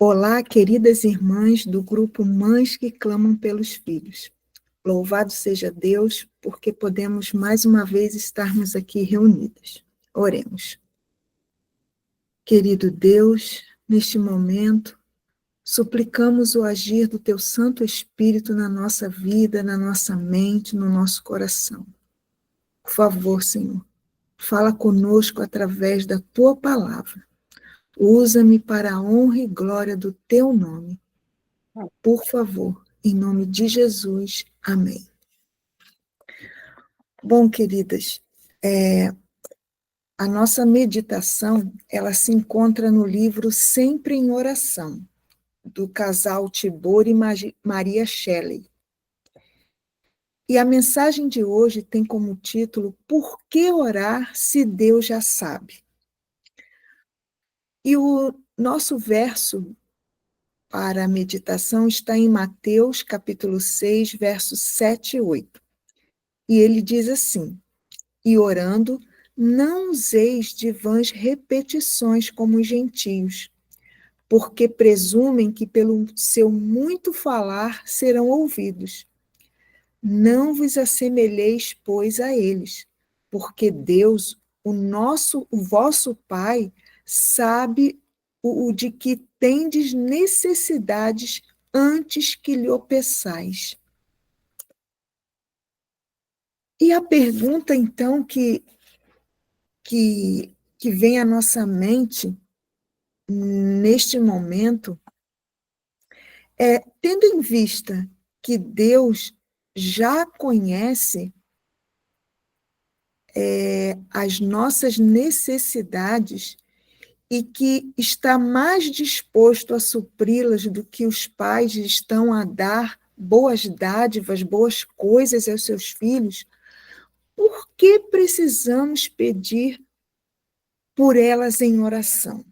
Olá, queridas irmãs do grupo Mães que Clamam pelos Filhos. Louvado seja Deus, porque podemos mais uma vez estarmos aqui reunidas. Oremos. Querido Deus, neste momento, suplicamos o agir do Teu Santo Espírito na nossa vida, na nossa mente, no nosso coração. Por favor, Senhor, fala conosco através da Tua palavra. Usa-me para a honra e glória do Teu nome. Por favor, em nome de Jesus. Amém. Bom, queridas, a nossa meditação, ela se encontra no livro Sempre em Oração, do casal Tibor e Maria Shelley. E a mensagem de hoje tem como título Por que orar se Deus já sabe? E o nosso verso para a meditação está em Mateus, capítulo 6, versos 7 e 8. E ele diz assim: E orando, não useis de vãs repetições como os gentios, porque presumem que pelo seu muito falar serão ouvidos. Não vos assemelheis, pois, a eles, porque Deus, o vosso Pai, sabe o de que tendes necessidades antes que lhe o peçais. E a pergunta, então, que vem à nossa mente neste momento tendo em vista que Deus já conhece as nossas necessidades e que está mais disposto a supri-las do que os pais estão a dar boas dádivas, boas coisas aos seus filhos, por que precisamos pedir por elas em oração?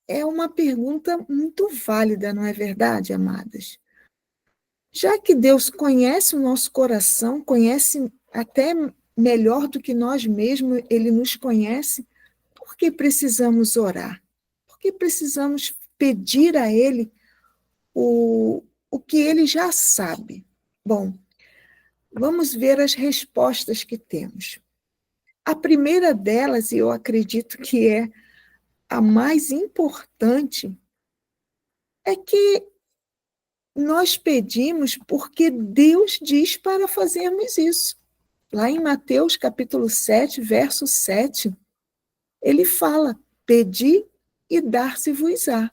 É uma pergunta muito válida, não é verdade, amadas? Já que Deus conhece o nosso coração, conhece até melhor do que nós mesmos, Ele nos conhece, por que precisamos orar? Por que precisamos pedir a Ele o que Ele já sabe? Bom, vamos ver as respostas que temos. A primeira delas, e eu acredito que é a mais importante, é que nós pedimos porque Deus diz para fazermos isso. Lá em Mateus, capítulo 7, verso 7, ele fala: pedi e dar-se-vos-á.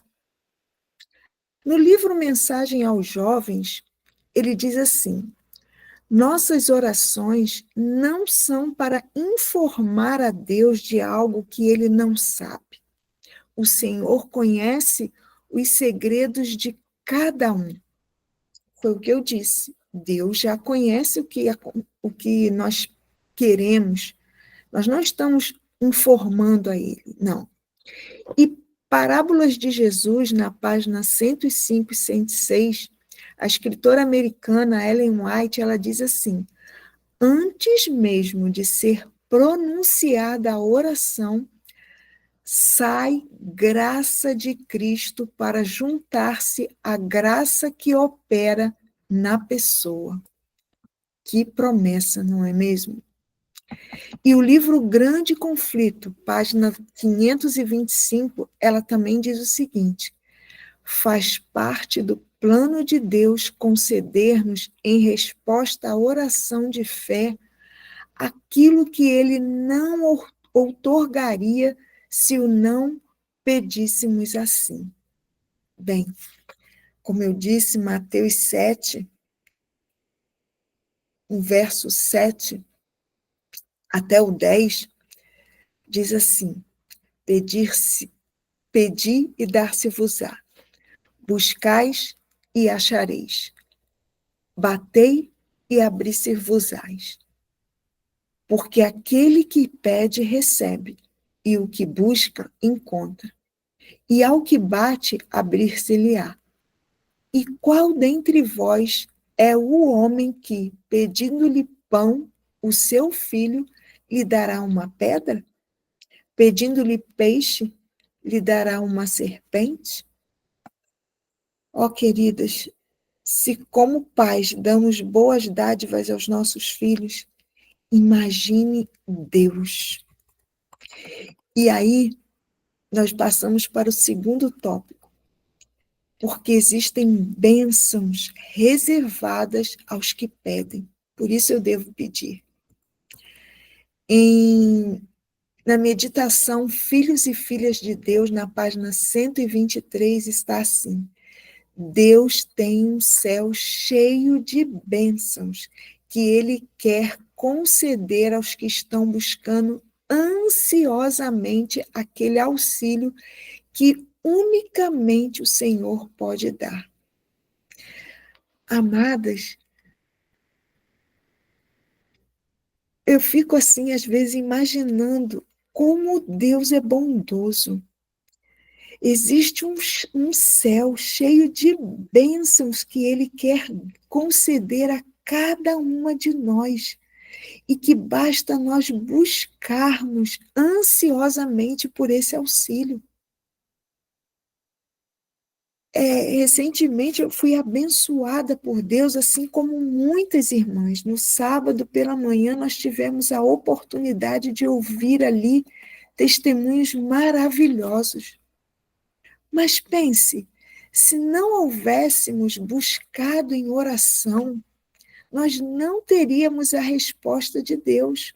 No livro Mensagem aos Jovens, ele diz assim: nossas orações não são para informar a Deus de algo que ele não sabe. O Senhor conhece os segredos de cada um. Foi o que eu disse. Deus já conhece o que nós queremos. Nós não estamos informando a Ele, não. E Parábolas de Jesus, na página 105 e 106, a escritora americana Ellen White, ela diz assim: antes mesmo de ser pronunciada a oração, sai graça de Cristo para juntar-se à graça que opera na pessoa. Que promessa, não é mesmo? E o livro Grande Conflito, página 525, ela também diz o seguinte: faz parte do plano de Deus conceder-nos, em resposta à oração de fé, aquilo que ele não outorgaria se o não pedíssemos assim. Bem, como eu disse, Mateus 7, o verso 7 até o 10, diz assim: pedi e dar-se-vos-á, buscais e achareis, batei e abrir-se-vos-ás. Porque aquele que pede, recebe, e o que busca, encontra. E ao que bate, abrir-se-lhe-á. E qual dentre vós é o homem que, pedindo-lhe pão, o seu filho, lhe dará uma pedra? Pedindo-lhe peixe, lhe dará uma serpente? Ó, queridas, se como pais damos boas dádivas aos nossos filhos, imagine Deus. E aí, nós passamos para o segundo tópico, porque existem bênçãos reservadas aos que pedem. Por isso eu devo pedir. Na meditação Filhos e Filhas de Deus, na página 123, está assim: Deus tem um céu cheio de bênçãos que Ele quer conceder aos que estão buscando ansiosamente aquele auxílio que unicamente o Senhor pode dar. Amadas, eu fico assim, às vezes, imaginando como Deus é bondoso. Existe um céu cheio de bênçãos que Ele quer conceder a cada uma de nós e que basta nós buscarmos ansiosamente por esse auxílio. Recentemente eu fui abençoada por Deus, assim como muitas irmãs. No sábado pela manhã nós tivemos a oportunidade de ouvir ali testemunhos maravilhosos. Mas pense, se não houvéssemos buscado em oração, nós não teríamos a resposta de Deus.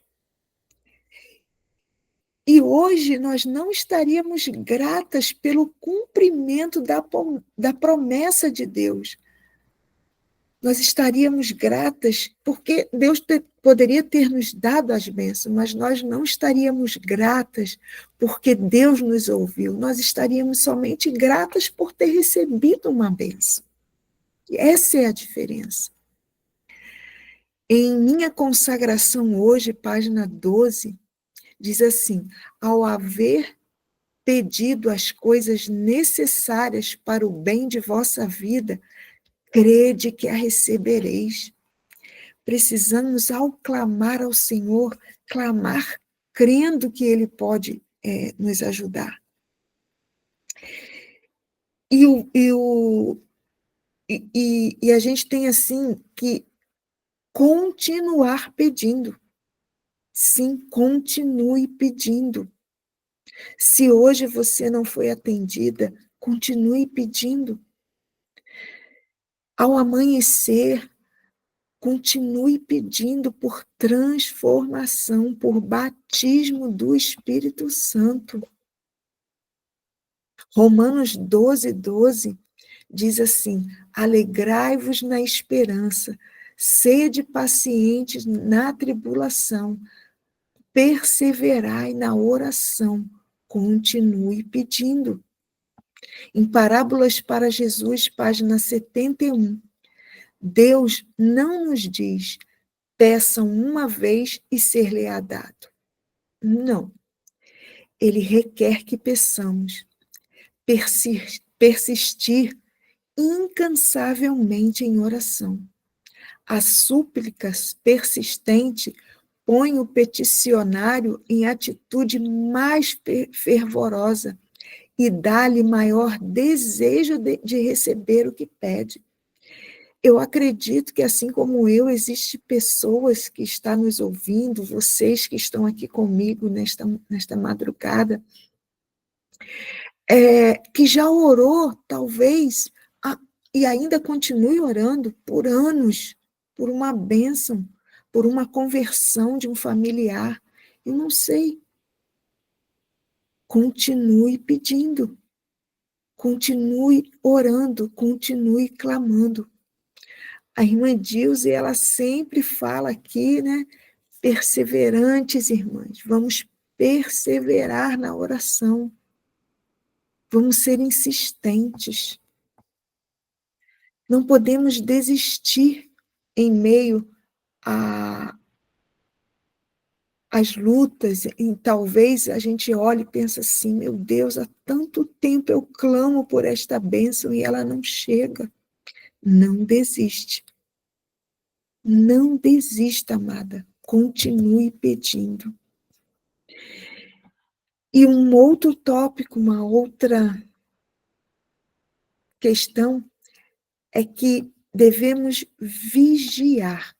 E hoje nós não estaríamos gratas pelo cumprimento da promessa de Deus. Nós estaríamos gratas porque Deus poderia ter nos dado as bênçãos, mas nós não estaríamos gratas porque Deus nos ouviu. Nós estaríamos somente gratas por ter recebido uma bênção. E essa é a diferença. Em minha consagração hoje, página 12, diz assim: ao haver pedido as coisas necessárias para o bem de vossa vida, crede que a recebereis. Precisamos, ao clamar ao Senhor, clamar crendo que Ele pode nos ajudar. E a gente tem, assim, que continuar pedindo. Sim, continue pedindo. Se hoje você não foi atendida, continue pedindo. Ao amanhecer, continue pedindo por transformação, por batismo do Espírito Santo. Romanos 12 diz assim: alegrai-vos na esperança, sede pacientes na tribulação, perseverai na oração, continue pedindo. Em Parábolas para Jesus, página 71, Deus não nos diz, peçam uma vez e ser-lhe-á dado. Não. Ele requer que peçamos, persistir incansavelmente em oração. A súplica persistente põe o peticionário em atitude mais fervorosa e dá-lhe maior desejo de receber o que pede. Eu acredito que, assim como eu, existem pessoas que estão nos ouvindo, vocês que estão aqui comigo nesta madrugada, que já orou, talvez, e ainda continue orando por anos, por uma bênção, por uma conversão de um familiar. Eu não sei. Continue pedindo, continue orando, continue clamando. A irmã Dilze, ela sempre fala aqui, né? Perseverantes, irmãs, vamos perseverar na oração, vamos ser insistentes. Não podemos desistir em meio às lutas, e talvez a gente olhe e pense assim, meu Deus, há tanto tempo eu clamo por esta bênção e ela não chega. Não desiste. Não desista, amada. Continue pedindo. E um outro tópico, uma outra questão é que devemos vigiar.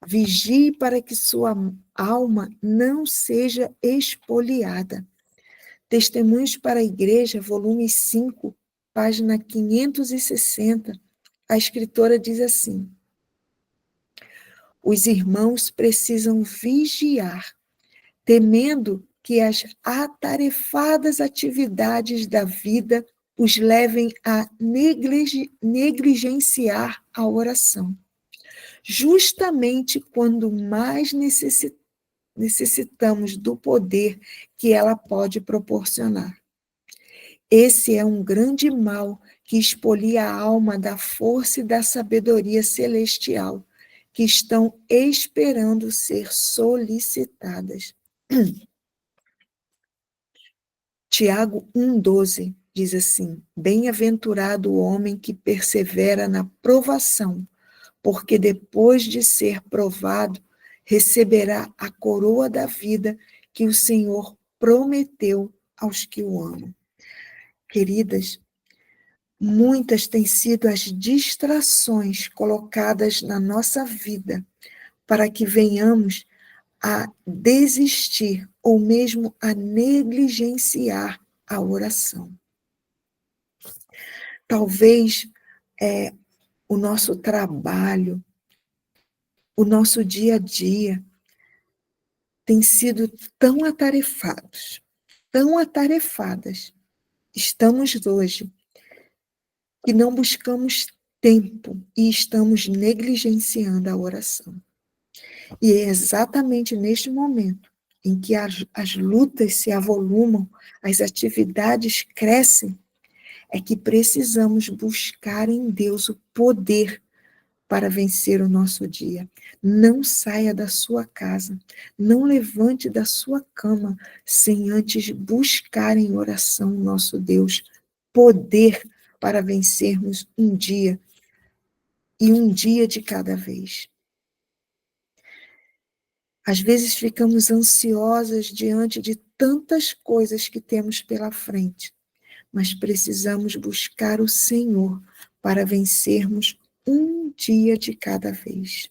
Vigie para que sua alma não seja expoliada. Testemunhos para a Igreja, volume 5, página 560. A escritora diz assim: os irmãos precisam vigiar, temendo que as atarefadas atividades da vida os levem a negligenciar a oração, justamente quando mais necessitamos do poder que ela pode proporcionar. Esse é um grande mal que expolia a alma da força e da sabedoria celestial, que estão esperando ser solicitadas. Tiago 1,12 diz assim: bem-aventurado o homem que persevera na provação, porque depois de ser provado, receberá a coroa da vida que o Senhor prometeu aos que o amam. Queridas, muitas têm sido as distrações colocadas na nossa vida para que venhamos a desistir ou mesmo a negligenciar a oração. Talvez o nosso trabalho, o nosso dia a dia tem sido tão tão atarefadas, estamos hoje, que não buscamos tempo e estamos negligenciando a oração. E é exatamente neste momento em que as lutas se avolumam, as atividades crescem, é que precisamos buscar em Deus o poder para vencer o nosso dia. Não saia da sua casa, não levante da sua cama sem antes buscar em oração o nosso Deus poder para vencermos um dia e um dia de cada vez. Às vezes ficamos ansiosas diante de tantas coisas que temos pela frente, mas precisamos buscar o Senhor para vencermos um dia de cada vez.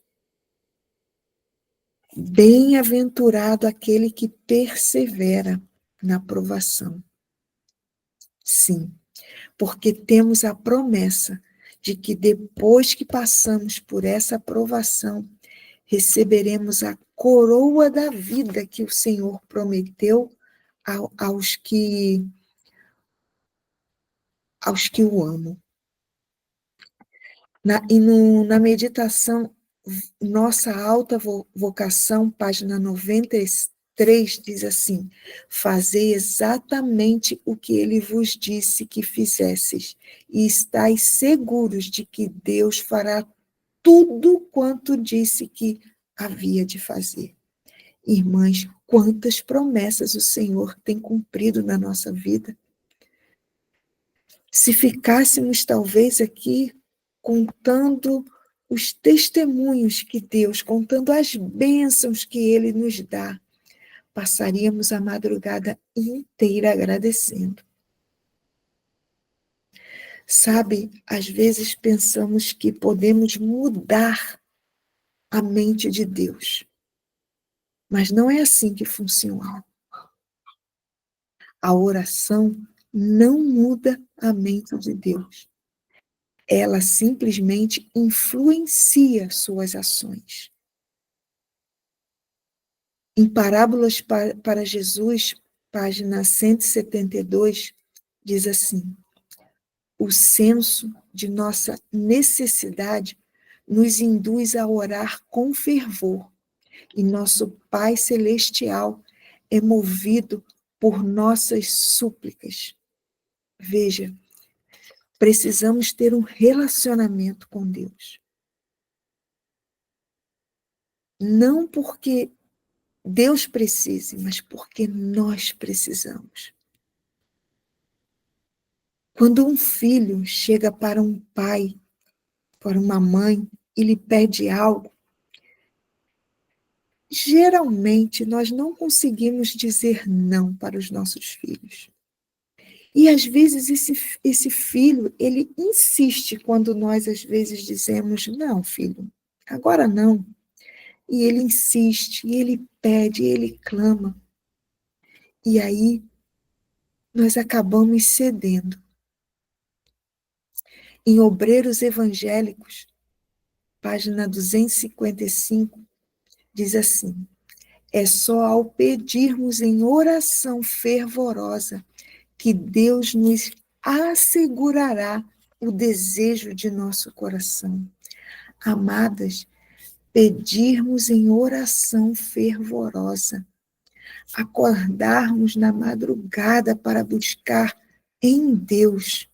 Bem-aventurado aquele que persevera na provação. Sim, porque temos a promessa de que depois que passamos por essa provação, receberemos a coroa da vida que o Senhor prometeu aos que o amam. Na meditação, nossa alta vocação, página 93, diz assim: fazei exatamente o que ele vos disse que fizesseis, e estais seguros de que Deus fará tudo quanto disse que havia de fazer. Irmãs, quantas promessas o Senhor tem cumprido na nossa vida. Se ficássemos, talvez, aqui contando os testemunhos que Deus, contando as bênçãos que Ele nos dá, passaríamos a madrugada inteira agradecendo. Sabe, às vezes pensamos que podemos mudar a mente de Deus, mas não é assim que funciona. A oração não muda a mente de Deus. Ela simplesmente influencia suas ações. Em Parábolas para Jesus, página 172, diz assim: o senso de nossa necessidade nos induz a orar com fervor, e nosso Pai Celestial é movido por nossas súplicas. Veja, precisamos ter um relacionamento com Deus. Não porque Deus precise, mas porque nós precisamos. Quando um filho chega para um pai, para uma mãe, e lhe pede algo, Geralmente, nós não conseguimos dizer não para os nossos filhos. E, às vezes, esse filho, ele insiste quando nós, às vezes, dizemos, não, filho, agora não. E ele insiste, e ele pede, e ele clama. E aí, nós acabamos cedendo. Em Obreiros Evangélicos, página 255, diz assim: é só ao pedirmos em oração fervorosa que Deus nos assegurará o desejo de nosso coração. Amadas, pedirmos em oração fervorosa, acordarmos na madrugada para buscar em Deus.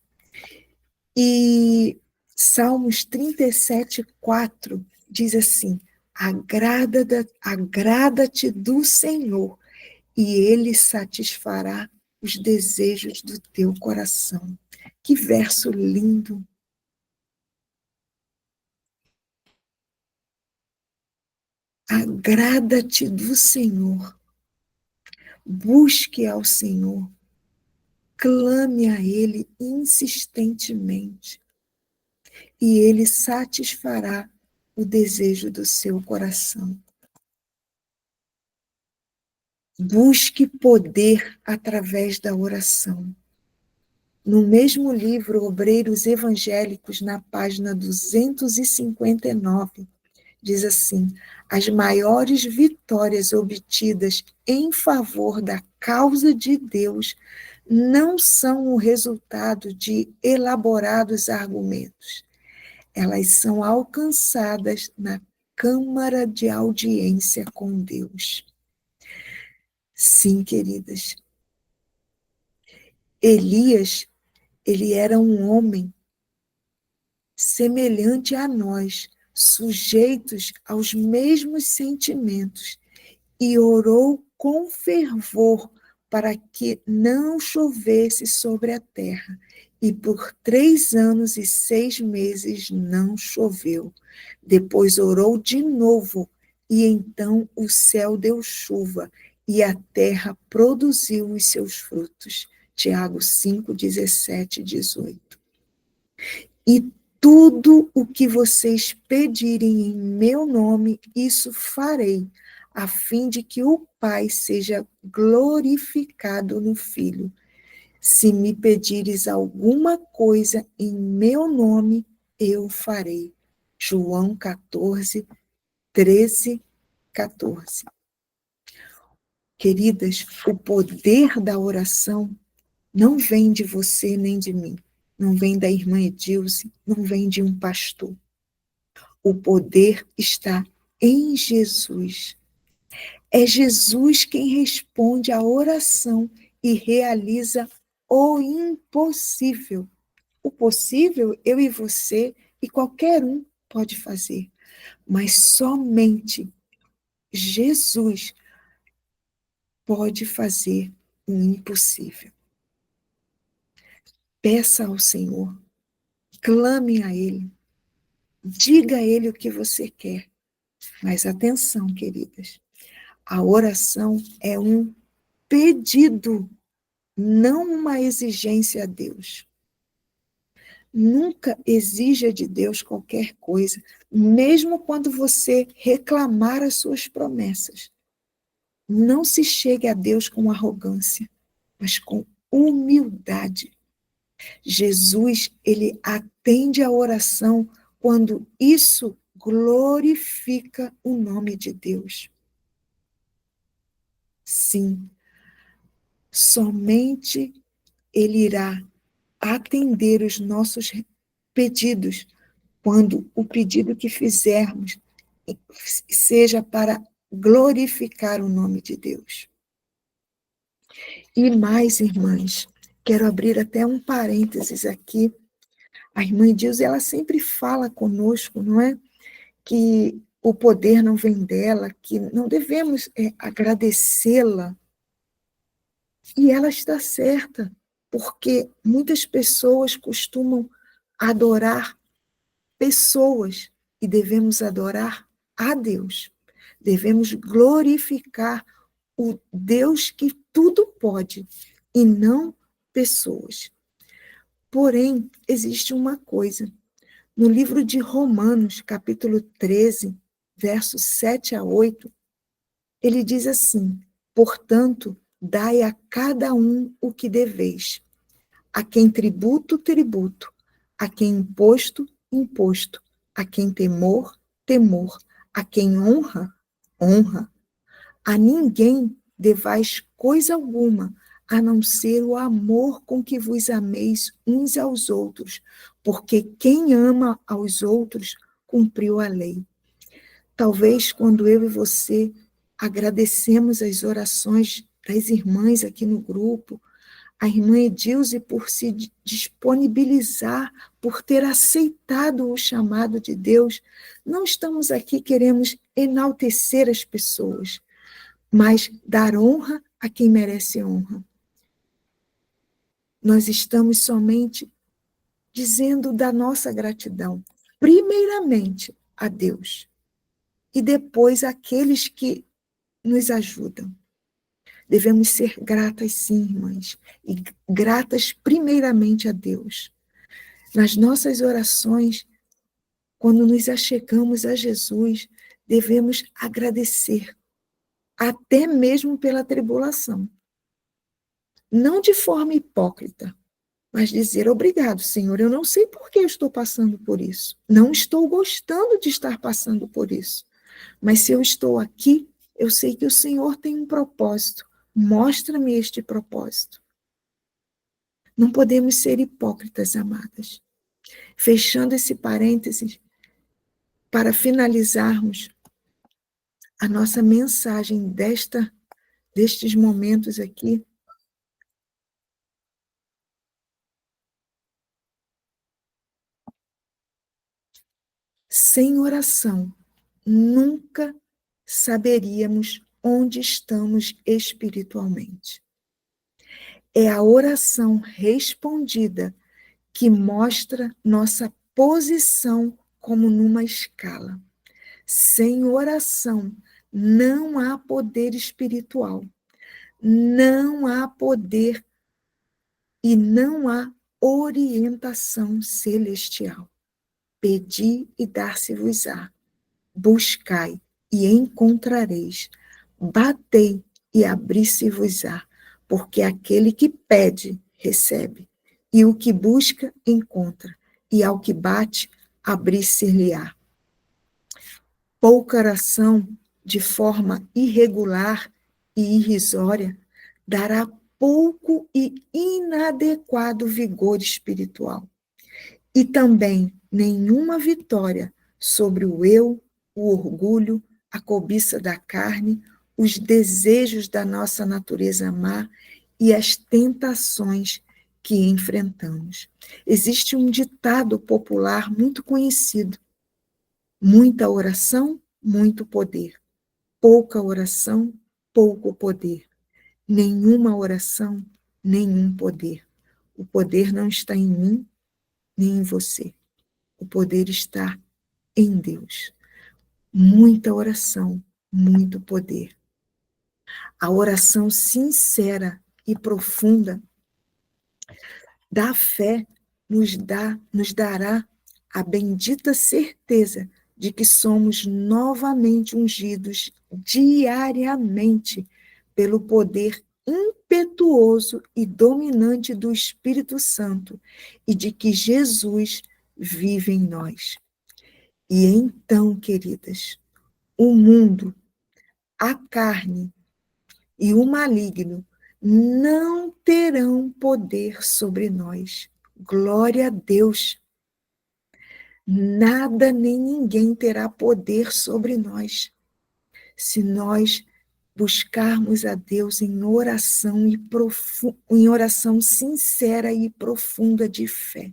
E Salmos 37:4 diz assim: agrada-te do Senhor, e Ele satisfará os desejos do teu coração. Que verso lindo! Agrada-te do Senhor, busque ao Senhor, clame a Ele insistentemente, e Ele satisfará o desejo do seu coração. Busque poder através da oração. No mesmo livro, Obreiros Evangélicos, na página 259, diz assim: as maiores vitórias obtidas em favor da causa de Deus não são o resultado de elaborados argumentos. Elas são alcançadas na câmara de audiência com Deus. Sim, queridas. Elias, ele era um homem semelhante a nós, sujeitos aos mesmos sentimentos, e orou com fervor para que não chovesse sobre a terra. E por 3 anos e 6 meses não choveu. Depois orou de novo, e então o céu deu chuva, e a terra produziu os seus frutos. Tiago 5, 17 e 18. E tudo o que vocês pedirem em meu nome, isso farei, a fim de que o Pai seja glorificado no Filho. Se me pedires alguma coisa em meu nome, eu farei. João 14, 13, 14. Queridas, o poder da oração não vem de você nem de mim. Não vem da irmã Edilze, não vem de um pastor. O poder está em Jesus. É Jesus quem responde à oração e realiza o impossível. O possível, eu e você e qualquer um pode fazer, mas somente Jesus pode fazer o impossível. Peça ao Senhor, clame a Ele, diga a Ele o que você quer. Mas atenção, queridas, a oração é um pedido, não uma exigência a Deus. Nunca exija de Deus qualquer coisa, mesmo quando você reclamar as suas promessas. Não se chegue a Deus com arrogância, mas com humildade. Jesus, ele atende a oração quando isso glorifica o nome de Deus. Sim, somente Ele irá atender os nossos pedidos quando o pedido que fizermos seja para glorificar o nome de Deus. E mais, irmãs, quero abrir até um parênteses aqui. A irmã Edilze, ela sempre fala conosco, não é? Que o poder não vem dela, que não devemos agradecê-la. E ela está certa, porque muitas pessoas costumam adorar pessoas e devemos adorar a Deus. Devemos glorificar o Deus que tudo pode, e não pessoas. Porém, existe uma coisa. No livro de Romanos, capítulo 13, versos 7 a 8, ele diz assim: portanto, dai a cada um o que deveis. A quem tributo, tributo. A quem imposto, imposto. A quem temor, temor. A quem honra, honra. A ninguém devais coisa alguma, a não ser o amor com que vos ameis uns aos outros, porque quem ama aos outros cumpriu a lei. Talvez quando eu e você agradecemos as orações das irmãs aqui no grupo, a irmã Edilze por se disponibilizar, por ter aceitado o chamado de Deus, não estamos aqui queremos enaltecer as pessoas, mas dar honra a quem merece honra. Nós estamos somente dizendo da nossa gratidão, primeiramente a Deus, e depois àqueles que nos ajudam. Devemos ser gratas, sim, irmãs, e gratas primeiramente a Deus. Nas nossas orações, quando nos achegamos a Jesus, devemos agradecer, até mesmo pela tribulação. Não de forma hipócrita, mas dizer obrigado, Senhor, eu não sei por que eu estou passando por isso. Não estou gostando de estar passando por isso. Mas se eu estou aqui, eu sei que o Senhor tem um propósito. Mostra-me este propósito. Não podemos ser hipócritas, amadas. Fechando esse parênteses, para finalizarmos a nossa mensagem destes momentos aqui, sem oração, nunca saberíamos onde estamos espiritualmente. É a oração respondida que mostra nossa posição como numa escala. Sem oração, não há poder espiritual, não há poder e não há orientação celestial. Pedi e dar-se-vos-á. Buscai e encontrareis. Batei e abri-se-vos-á. Porque aquele que pede, recebe. E o que busca, encontra. E ao que bate, abrir-se-lhe-á. Pouca oração, de forma irregular e irrisória, dará pouco e inadequado vigor espiritual. E também nenhuma vitória sobre o eu, o orgulho, a cobiça da carne, os desejos da nossa natureza má e as tentações que enfrentamos. Existe um ditado popular muito conhecido: muita oração, muito poder. Pouca oração, pouco poder. Nenhuma oração, nenhum poder. O poder não está em mim, nem em você. O poder está em Deus. Muita oração, muito poder. A oração sincera e profunda da fé nos dará a bendita certeza de que somos novamente ungidos diariamente pelo poder impetuoso e dominante do Espírito Santo e de que Jesus vive em nós. E então, queridas, o mundo, a carne e o maligno não terão poder sobre nós. Glória a Deus! Nada nem ninguém terá poder sobre nós, se nós buscarmos a Deus em oração em oração sincera e profunda de fé.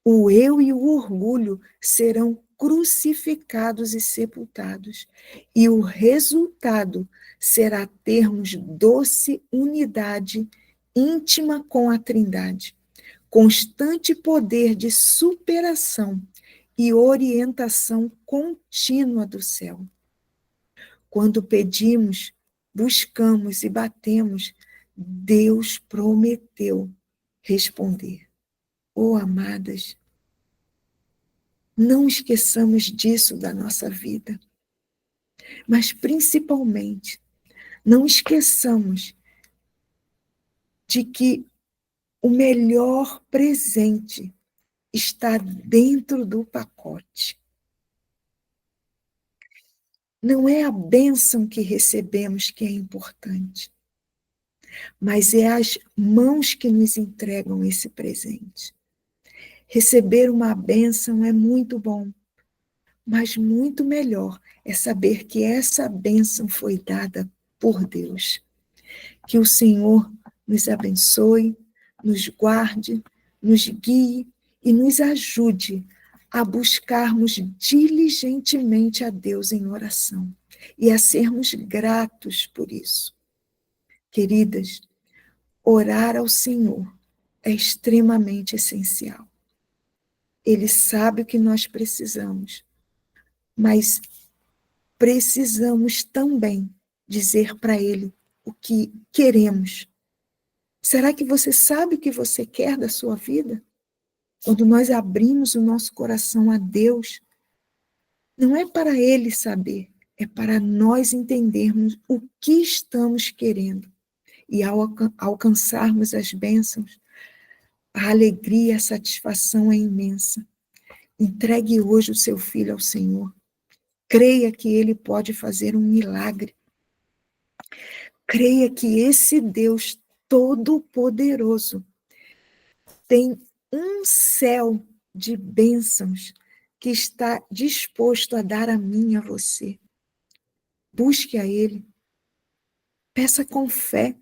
O eu e o orgulho serão crucificados e sepultados, e o resultado será termos doce unidade íntima com a Trindade, constante poder de superação e orientação contínua do céu. Quando pedimos, buscamos e batemos, Deus prometeu responder. Oh, amadas, não esqueçamos disso da nossa vida, mas principalmente, não esqueçamos de que o melhor presente está dentro do pacote. Não é a bênção que recebemos que é importante, mas é as mãos que nos entregam esse presente. Receber uma bênção é muito bom, mas muito melhor é saber que essa bênção foi dada por Deus. Que o Senhor nos abençoe, nos guarde, nos guie e nos ajude a buscarmos diligentemente a Deus em oração e a sermos gratos por isso. Queridas, orar ao Senhor é extremamente essencial. Ele sabe o que nós precisamos, mas precisamos também dizer para Ele o que queremos. Será que você sabe o que você quer da sua vida? Quando nós abrimos o nosso coração a Deus, não é para Ele saber, é para nós entendermos o que estamos querendo. E ao alcançarmos as bênçãos, a alegria e a satisfação é imensa. Entregue hoje o seu filho ao Senhor. Creia que Ele pode fazer um milagre. Creia que esse Deus Todo-Poderoso tem um céu de bênçãos que está disposto a dar a mim e a você. Busque a Ele, peça com fé,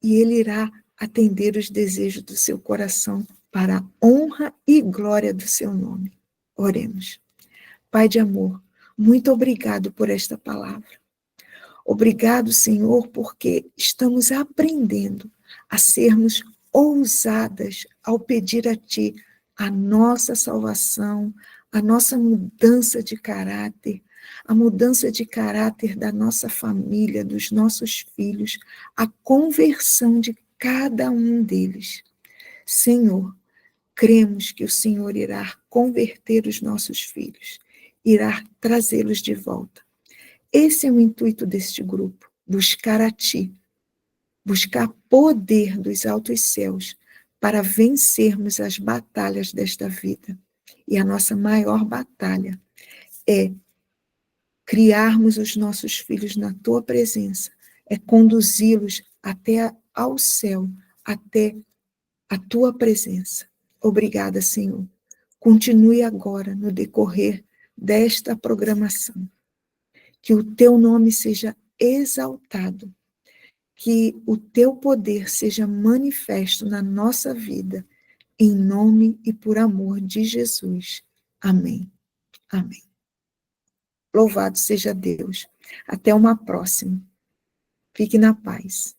e Ele irá atender os desejos do seu coração para a honra e glória do seu nome. Oremos. Pai de amor, muito obrigado por esta palavra. Obrigado, Senhor, porque estamos aprendendo a sermos ousadas ao pedir a Ti a nossa salvação, a nossa mudança de caráter, a mudança de caráter da nossa família, dos nossos filhos, a conversão de cada um deles. Senhor, cremos que o Senhor irá converter os nossos filhos, irá trazê-los de volta. Esse é o intuito deste grupo, buscar a Ti, buscar poder dos altos céus para vencermos as batalhas desta vida. E a nossa maior batalha é criarmos os nossos filhos na Tua presença, é conduzi-los até ao céu, até a Tua presença. Obrigada, Senhor. Continue agora no decorrer desta programação. Que o Teu nome seja exaltado, que o Teu poder seja manifesto na nossa vida, em nome e por amor de Jesus. Amém. Amém. Louvado seja Deus. Até uma próxima. Fique na paz.